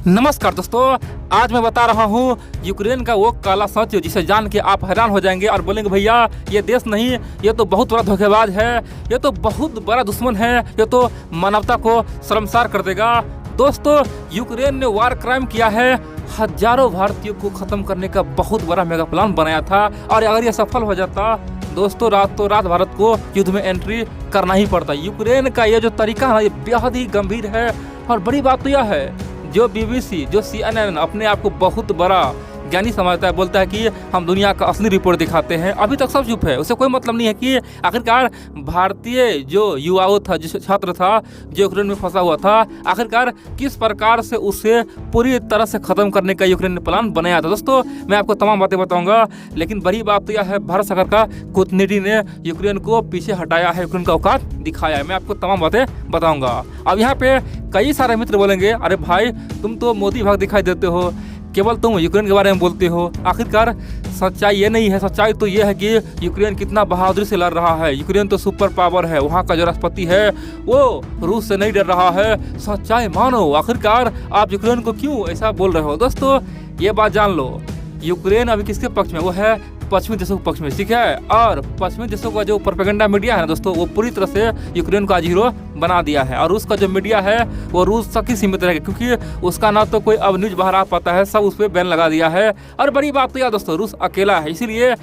नमस्कार दोस्तों, आज मैं बता रहा हूँ यूक्रेन का वो काला सच जिसे जान के आप हैरान हो जाएंगे और बोलेंगे भैया ये देश नहीं, ये तो बहुत बड़ा धोखेबाज है, ये तो बहुत बड़ा दुश्मन है, ये तो मानवता को शर्मसार कर देगा। दोस्तों, यूक्रेन ने वार क्राइम किया है, हजारों भारतीयों को खत्म करने का बहुत बड़ा मेगा प्लान बनाया था और अगर ये सफल हो जाता दोस्तों रातों रात भारत को युद्ध में एंट्री करना ही पड़ता। यूक्रेन का ये जो तरीका है ये बेहद ही गंभीर है और बड़ी बात तो यह है जो बीबीसी जो CNN अपने आप को बहुत बड़ा ज्ञानी समझता है, बोलता है कि हम दुनिया का असली रिपोर्ट दिखाते हैं, अभी तक सब चुप है। उसे कोई मतलब नहीं है कि आखिरकार भारतीय जो युवाओं था, जो छात्र था जो यूक्रेन में फंसा हुआ था, आखिरकार किस प्रकार से उसे पूरी तरह से खत्म करने का यूक्रेन ने प्लान बनाया था। दोस्तों, मैं आपको तमाम बातें बताऊंगा, लेकिन बड़ी बात तो यह है भारत सरकार का कूटनीति ने यूक्रेन को पीछे हटाया है, यूक्रेन का औकात दिखाया है। मैं आपको तमाम बातें बताऊंगा। अब यहाँ पे कई सारे मित्र बोलेंगे अरे भाई तुम तो मोदी भाग दिखाई देते हो, केवल तुम यूक्रेन के बारे में बोलते हो। आखिरकार सच्चाई ये नहीं है, सच्चाई तो ये है कि यूक्रेन कितना बहादुरी से लड़ रहा है। यूक्रेन तो सुपर पावर है, वहाँ का जो राष्ट्रपति है वो रूस से नहीं डर रहा है। सच्चाई मानो, आखिरकार आप यूक्रेन को क्यों ऐसा बोल रहे हो। दोस्तों, ये बात जान लो, यूक्रेन अभी किसके पक्ष में, वो है पश्चिमी देशों के पक्ष में, ठीक है। और पश्चिमी देशों का जो प्रोपेगेंडा मीडिया है ना दोस्तों, वो पूरी तरह से यूक्रेन को आज हीरो बना दिया है और रूस का जो मीडिया है वो रूस तक ही सीमित रहेगा, क्योंकि उसका ना तो कोई अब न्यूज बाहर आ पाता है, सब उस पर बैन लगा दिया है। और बड़ी बात तो यार दोस्तों, रूस अकेला है, इसीलिए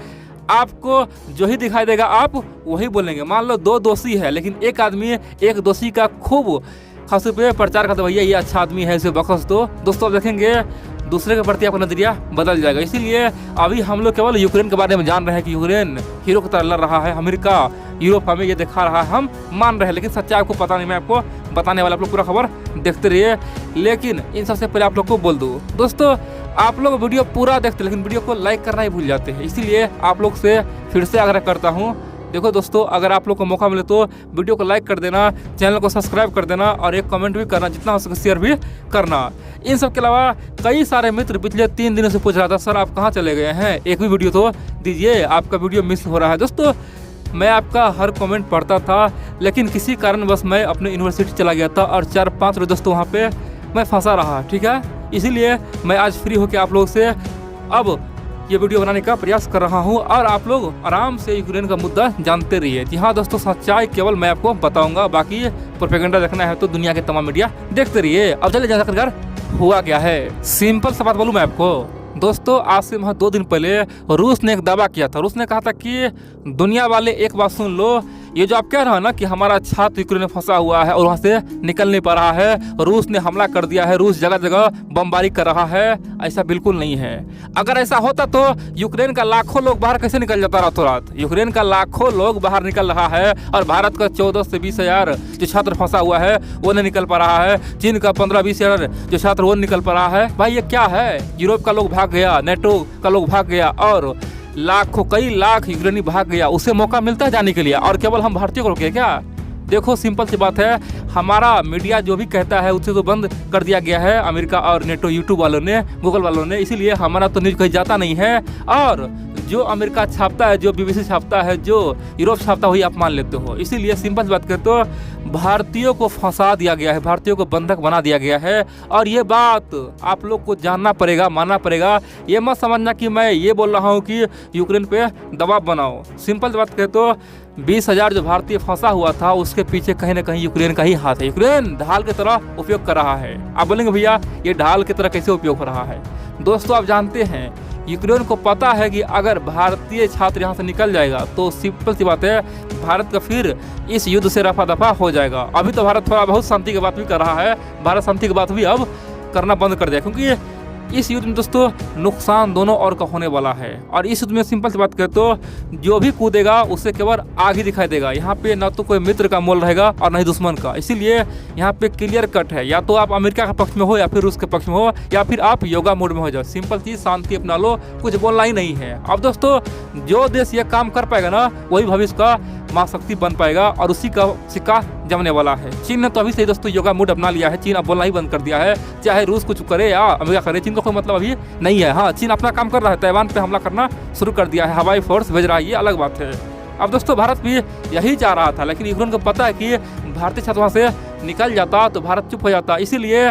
आपको जो ही दिखाई देगा आप वही बोलेंगे। मान लो दो दोषी है, लेकिन एक आदमी एक दोषी का खूब खास पे प्रचार करता, भैया ये अच्छा आदमी है, इसे बख्श दो। दोस्तों, आप देखेंगे दूसरे के प्रति आपका नजरिया बदल जाएगा। इसीलिए अभी हम लोग केवल यूक्रेन के बारे में जान रहे हैं कि यूक्रेन हीरो की तरह लड़ रहा है, अमेरिका यूरोप हमें ये दिखा रहा है, हम मान रहे हैं, लेकिन सच्चाई आपको पता नहीं। मैं आपको बताने वाला, आप लोग पूरा खबर देखते रहिए। लेकिन इन सबसे पहले आप लोग को बोल दूँ दोस्तों, आप लोग वीडियो पूरा देखते लेकिन वीडियो को लाइक करना ही भूल जाते हैं, इसीलिए आप लोग से फिर से आग्रह करता हूँ। देखो दोस्तों, अगर आप लोग को मौका मिले तो वीडियो को लाइक कर देना, चैनल को सब्सक्राइब कर देना और एक कमेंट भी करना, जितना हो सके शेयर भी करना। इन सब के अलावा कई सारे मित्र पिछले 3 दिनों से पूछ रहा था सर आप कहाँ चले गए हैं, एक भी वीडियो तो दीजिए, आपका वीडियो मिस हो रहा है। दोस्तों, मैं आपका हर कमेंट पढ़ता था, लेकिन किसी कारणवश मैं अपने यूनिवर्सिटी चला गया था और 4-5 रोज दोस्तों वहाँ पे मैं फंसा रहा, ठीक है। इसीलिए मैं आज फ्री होकर आप लोग से अब ये वीडियो बनाने का प्रयास कर रहा हूँ और आप लोग आराम से यूक्रेन का मुद्दा जानते रहिए। जी हाँ दोस्तों, सच्चाई केवल मैं आपको बताऊंगा, बाकी प्रोपेगेंडा देखना है तो दुनिया के तमाम मीडिया देखते रहिए। अब चलिए जानकर हुआ क्या है। सिंपल सा बात बोलूँ मैं आपको दोस्तों, आज से 2 दिन पहले रूस ने एक दावा किया था। रूस ने कहा था कि दुनिया वाले एक बात सुन लो, ये जो आप कह रहे हो ना कि हमारा छात्र यूक्रेन में फंसा हुआ है और वहाँ से निकल नहीं पा रहा है, रूस ने हमला कर दिया है, रूस जगह जगह बमबारी कर रहा है, ऐसा बिल्कुल नहीं है। अगर ऐसा होता तो यूक्रेन का लाखों लोग बाहर कैसे निकल जाता रातों रात। यूक्रेन का लाखों लोग बाहर निकल रहा है और भारत का 14 से 20 हजार जो छात्र फंसा हुआ है वो नहीं निकल पा रहा है। चीन का 15-20 हजार जो छात्र वो निकल पा रहा है। भाई ये क्या है, यूरोप का लोग भाग गया, नेटो का लोग भाग गया और लाखों कई लाख यूक्रेनी भाग गया, उसे मौका मिलता है जाने के लिए और केवल हम भारतीयों को रोके क्या। देखो सिंपल सी बात है, हमारा मीडिया जो भी कहता है उसे तो बंद कर दिया गया है अमेरिका और नेटो यूट्यूब वालों ने, गूगल वालों ने, इसीलिए हमारा तो न्यूज कहीं जाता नहीं है। और जो अमेरिका छापता है, जो बीबीसी छापता है, जो यूरोप छापता है वही आप मान लेते हो। इसीलिए सिंपल बात करें तो भारतीयों को फंसा दिया गया है, भारतीयों को बंधक बना दिया गया है और ये बात आप लोग को जानना पड़ेगा, मानना पड़ेगा। ये मत समझना कि मैं ये बोल रहा हूँ कि यूक्रेन पे दबाव बनाओ। सिंपल बात करें तो 20 हजार जो भारतीय फंसा हुआ था उसके पीछे कहीं ना कहीं यूक्रेन का ही हाथ है। यूक्रेन ढाल की तरह उपयोग कर रहा है। आप बोलेंगे भैया ये ढाल की तरह कैसे उपयोग हो रहा है। दोस्तों, आप जानते हैं यूक्रेन को पता है कि अगर भारतीय छात्र यहाँ से निकल जाएगा तो सिंपल सी बात है भारत का फिर इस युद्ध से रफा दफा हो जाएगा। अभी तो भारत थोड़ा बहुत शांति की बात भी कर रहा है, भारत शांति की बात भी अब करना बंद कर दिया, क्योंकि इस युद्ध में दोस्तों नुकसान दोनों ओर का होने वाला है। और इस युद्ध में सिंपल सी बात करें तो जो भी कूदेगा उससे केवल आग ही दिखाई देगा। यहाँ पे ना तो कोई मित्र का मोल रहेगा और न ही दुश्मन का। इसीलिए यहाँ पे क्लियर कट है, या तो आप अमेरिका के पक्ष में हो या फिर रूस के पक्ष में हो या फिर आप योगा मोड में हो जाओ। सिंपल चीज, शांति अपना लो, कुछ बोलना ही नहीं है। अब दोस्तों, जो देश ये काम कर पाएगा ना वही भविष्य का महाशक्ति बन पाएगा और उसी का सिक्का जमने वाला है। चीन ने तो अभी से दोस्तों योगा मूड अपना लिया है, चीन अब बोलना ही बंद कर दिया है, चाहे रूस कुछ करे या अमेरिका करे, चीन को कोई मतलब अभी नहीं है। हाँ, चीन अपना काम कर रहा है, ताइवान पे हमला करना शुरू कर दिया है, हवाई फोर्स भेज रहा है, ये अलग बात है। अब दोस्तों, भारत भी यही चाह रहा था, लेकिन यूक्रेन को पता है कि भारतीय छात्र वहाँ से निकल जाता तो भारत चुप हो जाता। इसीलिए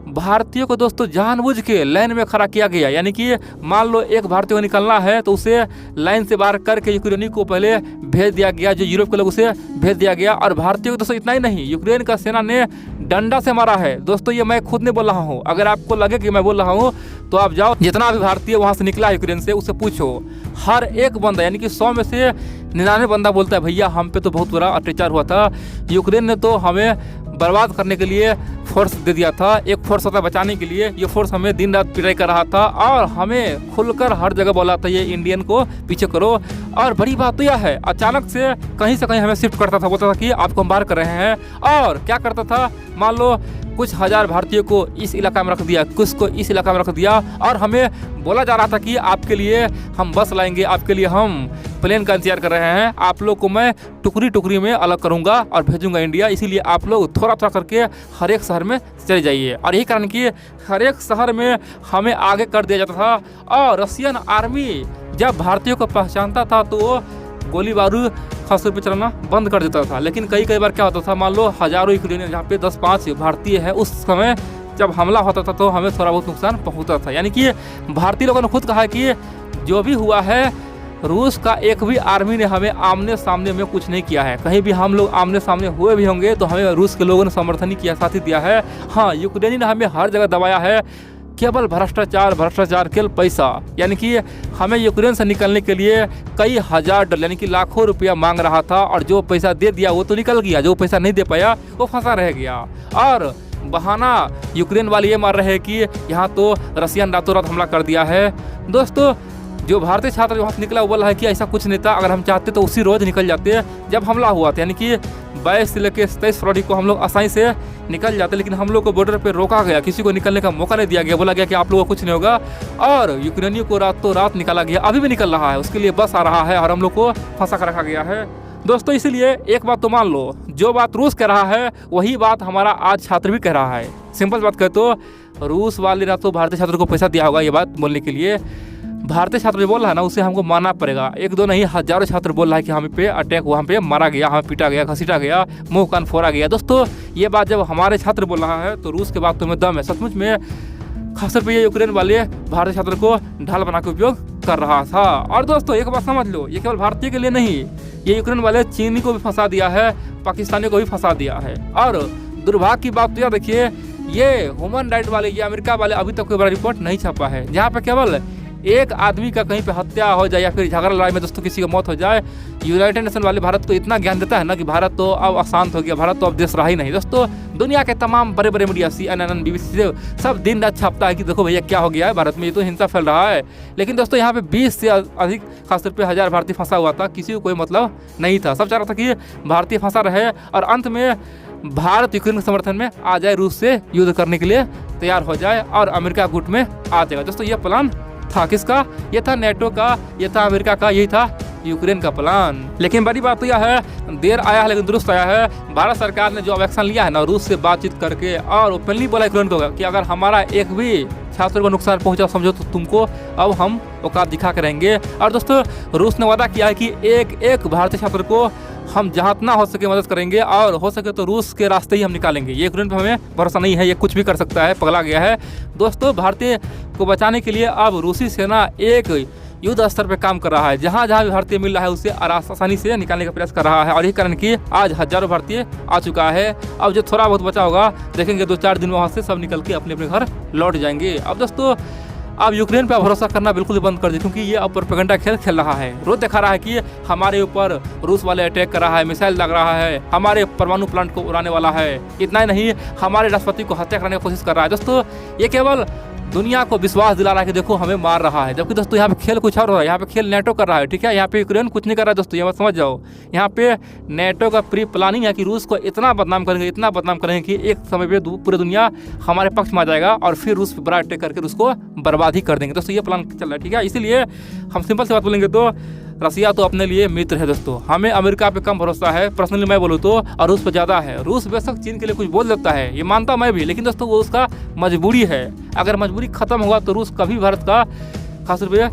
भारतीयों को दोस्तों जानबूझ के लाइन में खड़ा किया गया। यानी कि मान लो एक भारतीय को निकलना है तो उसे लाइन से बाहर करके यूक्रेनी को पहले भेज दिया गया, जो यूरोप के लोग उसे भेज दिया गया। और भारतीयों को दोस्तों इतना ही नहीं, यूक्रेन का सेना ने डंडा से मारा है दोस्तों। ये मैं खुद नहीं बोल रहा हूँ, अगर आपको लगे कि मैं बोल रहा हूँ तो आप जाओ, जितना भी भारतीय वहाँ से निकला है यूक्रेन से, उससे पूछो। हर एक बंदा यानी कि 100 में से 99 बंदा बोलता है भैया हम पे तो बहुत बुरा अत्याचार हुआ था, यूक्रेन ने तो हमें बर्बाद करने के लिए फोर्स दे दिया था, एक फोर्स होता बचाने के लिए, ये फोर्स हमें दिन रात पिटाई कर रहा था और हमें खुलकर हर जगह बोला था ये इंडियन को पीछे करो। और बड़ी बात तो यह है, अचानक से कहीं हमें शिफ्ट करता था, बोलता था कि आपको हम बाहर कर रहे हैं। और क्या करता था, मान लो कुछ हजार भारतीयों को इस इलाका में रख दिया, कुछ को इस इलाका में रख दिया, और हमें बोला जा रहा था कि आपके लिए हम बस लाएंगे, आपके लिए हम प्लेन का इंतजार कर रहे हैं, आप लोग को मैं टुकड़ी टुकड़ी में अलग करूंगा और भेजूंगा इंडिया, इसीलिए आप लोग थोड़ा थोड़ा करके हर एक शहर में चले जाइए। और यही कारण कि हर एक शहर में हमें आगे कर दिया जाता था। और रशियन आर्मी जब भारतीयों को पहचानता था तो वो गोली बारूद खास तौर पर चलाना बंद कर देता था। लेकिन कई बार क्या होता था, मान लो हजारों यूक्रेनियन जहाँ पे 10-5 भारतीय है, उस समय जब हमला होता था तो हमें थोड़ा बहुत नुकसान पहुँचता था। यानी कि भारतीय लोगों ने खुद कहा कि जो भी हुआ है, रूस का एक भी आर्मी ने हमें आमने सामने में कुछ नहीं किया है, कहीं भी हम लोग आमने सामने हुए भी होंगे तो हमें रूस के लोगों ने समर्थन ही किया, साथ ही दिया है। हाँ, यूक्रेनी ने हमें हर जगह दबाया है, केवल भ्रष्टाचार, केवल पैसा। यानी कि हमें यूक्रेन से निकलने के लिए कई हजार डॉलर यानी कि लाखों रुपया मांग रहा था, और जो पैसा दे दिया वो तो निकल गया, जो पैसा नहीं दे पाया वो फंसा रह गया। और बहाना यूक्रेन वाले ये मार रहे हैं कि यहाँ तो रशियन रातों रात हमला कर दिया है। दोस्तों, जो भारतीय छात्र वहाँ से निकला वो बोला है कि ऐसा कुछ नहीं था, अगर हम चाहते तो उसी रोज निकल जाते जब हमला हुआ था। यानी कि 22 से लेकर 27 फरवरी को हम लोग आसानी से निकल जाते, लेकिन हम लोग को बॉर्डर पे रोका गया, किसी को निकलने का मौका नहीं दिया गया, बोला गया कि आप लोगों को कुछ नहीं होगा। और यूक्रेनियों को रातों रात निकाला गया, अभी भी निकल रहा है, उसके लिए बस आ रहा है और हम लोग को फंसा कर रखा गया है। दोस्तों, इसीलिए एक बात तो मान लो, जो बात रूस कह रहा है वही बात हमारा आज छात्र भी कह रहा है। सिंपल बात कहे तो रूस वाले ना तो भारतीय छात्रों को पैसा दिया होगा ये बात बोलने के लिए, भारतीय छात्र जो बोल रहा है ना उसे हमको मानना पड़ेगा। एक दो नहीं, हजारों छात्र बोल रहा है कि हम पे अटैक, वहाँ पे मारा गया, हमें पीटा गया, घसीटा गया, मुंह कान फोड़ा गया। दोस्तों, ये बात जब हमारे छात्र बोल रहा है तो रूस के बातों में दम है। सचमुच में खासतौर पर ये यूक्रेन वाले भारतीय छात्र को ढाल बना के उपयोग कर रहा था। और दोस्तों, एक बात समझ लो, ये केवल भारतीय के लिए नहीं, ये यूक्रेन वाले चीनी को भी फंसा दिया है, पाकिस्तानी को भी फंसा दिया है। और दुर्भाग्य की बात तो यह देखिए, ये ह्यूमन राइट वाले, ये अमेरिका वाले अभी तक कोई बड़ा रिपोर्ट नहीं छापा है जहाँ पे केवल एक आदमी का कहीं पे हत्या हो जाए या फिर झगड़ा लड़ाई में दोस्तों किसी की मौत हो जाए, यूनाइटेड नेशन वाले भारत को इतना ज्ञान देता है ना कि भारत तो अब अशांत हो गया, भारत तो अब देश रहा ही नहीं। दोस्तों, दुनिया के तमाम बड़े बड़े मीडिया CNN, BBC सब दिन रात छापता है कि देखो भैया क्या हो गया है भारत में, ये तो हिंसा फैल रहा है। लेकिन दोस्तों, यहाँ पे 20 से अधिक खासतौर पे 1000 भारतीय फंसा हुआ था, किसी को कोई मतलब नहीं था। सब चाह रहा था कि भारतीय फंसा रहे और अंत में भारत यूक्रेन के समर्थन में आ जाए, रूस से युद्ध करने के लिए तैयार हो जाए और अमेरिका गुट में आ जाएगा। दोस्तों, ये प्लान था किसका? ये था नेटो का, ये था अमेरिका का, यही था यूक्रेन का प्लान। लेकिन बड़ी बात तो यह है, देर आया है लेकिन दुरुस्त आया है। भारत सरकार ने जो एक्शन लिया है ना, रूस से बातचीत करके, और ओपनली बोला यूक्रेन को कि अगर हमारा एक भी छात्र को नुकसान पहुंचा समझो तो तुमको अब हम औकात दिखा के रहेंगे। और दोस्तों, रूस ने वादा किया है कि एक एक भारतीय छात्र को हम जहाँ ना हो सके मदद करेंगे, और हो सके तो रूस के रास्ते ही हम निकालेंगे। ये यूक्रेन पर हमें भरोसा नहीं है, ये कुछ भी कर सकता है, पगला गया है। दोस्तों, भारतीय को बचाने के लिए अब रूसी सेना एक युद्ध स्तर पर काम कर रहा है, जहाँ जहाँ भी भारतीय मिल रहा है उसे आसानी से निकालने का प्रयास कर रहा है। और यही कारण कि आज हजारों भारतीय आ चुका है। अब जो थोड़ा बहुत बचा होगा देखेंगे 2-4 दिन में वहाँ से सब निकल के अपने अपने घर लौट जाएंगे। अब दोस्तों, अब यूक्रेन पर भरोसा करना बिल्कुल बंद कर दे, क्योंकि ये अब प्रोपेगेंडा खेल रहा है। रोज दिखा रहा है कि हमारे ऊपर रूस वाले अटैक कर रहा है, मिसाइल लग रहा है, हमारे परमाणु प्लांट को उड़ाने वाला है। इतना ही नहीं, हमारे राष्ट्रपति को हत्या करने की कोशिश कर रहा है। दोस्तों, ये केवल दुनिया को विश्वास दिला रहा है कि देखो हमें मार रहा है, जबकि दोस्तों यहाँ पे खेल कुछ और हो रहा है। यहाँ पे खेल नेटो कर रहा है, ठीक है। यहाँ पे यूक्रेन कुछ नहीं कर रहा है दोस्तों, ये मत समझ जाओ। यहाँ पे नेटो का प्री प्लानिंग है कि रूस को इतना बदनाम करेंगे, इतना बदनाम करेंगे कि एक समय पे पूरी दुनिया हमारे पक्ष में आ जाएगा और फिर रूस पे बड़ा अटैक करके उसको बर्बाद ही कर देंगे। दोस्तों, ये प्लान चल रहा है, ठीक है। इसीलिए हम सिंपल सी बात बोलेंगे तो रसिया तो अपने लिए मित्र है दोस्तों। हमें अमेरिका पे कम भरोसा है, पर्सनली मैं बोलूँ तो, और रूस पे ज़्यादा है। रूस बेशक चीन के लिए कुछ बोल देता है, ये मानता मैं भी, लेकिन दोस्तों वो उसका मजबूरी है। अगर मजबूरी खत्म होगा तो रूस कभी भारत का खास रुपये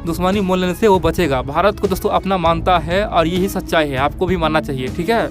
दुश्मनी मोल लेने से वो बचेगा। भारत को दोस्तों अपना मानता है और यही सच्चाई है, आपको भी मानना चाहिए, ठीक है।